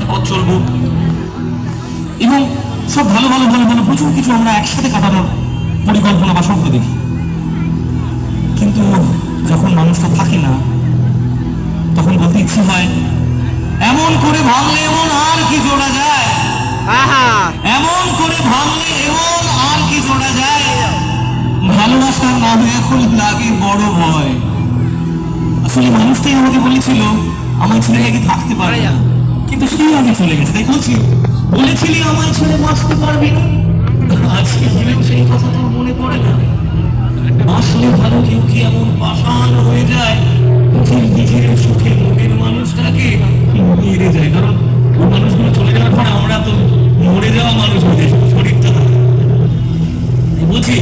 কি পথ চলবো, এবং সব ভালো ভালো ভালো ভালো প্রচুর কিছু আমরা একসাথে কাটানোর পরিকল্পনা বা স্বপ্ন দেখি। কিন্তু যখন মানুষটা থাকে না, তখন বলতে ইচ্ছে হয়, এমন করে ভাঙলে এমন আর কি জোড়া যায়, এমন করে ভাঙলে এমন আর কি জোড়া যায়, ভালোবাসার নামে এখন লাগে বড় ভয়। আসলে মানুষটাই আমাকে বলেছিল আমার ছেলে নাকি থাকতে পারে না, কিন্তু সেই আগে চলে গেছে। তাই বলছি, বলেছিলি আমার ছেলে বাঁচতে পারবি না, আজকে হলেও সেই কথা তোর মনে পড়ে না? আসলে ভালো কেউ কি এমন পাষাণ হয়ে যায় যে নিজের সুখে মনের মানুষটাকে মেরে যায়? কারণ ওই মানুষগুলো চলে যাওয়ার পর আমরা তো মরে যাওয়া মানুষ হয়ে যাই, শরীরটা বুঝি।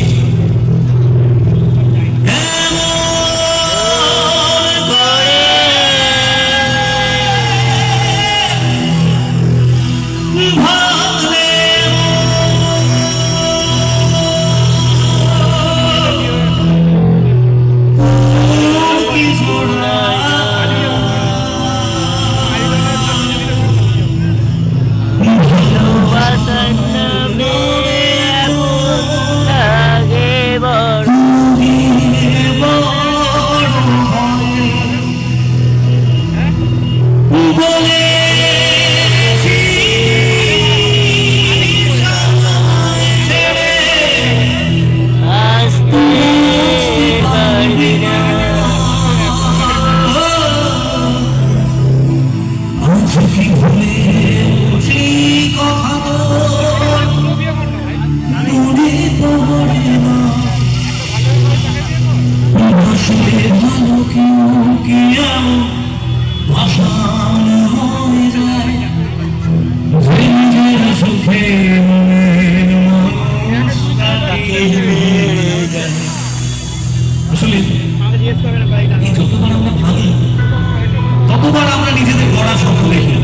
যতবার আমরা ভাঙি ততবার আমরা নিজেদের গড়া স্বপ্ন দেখি।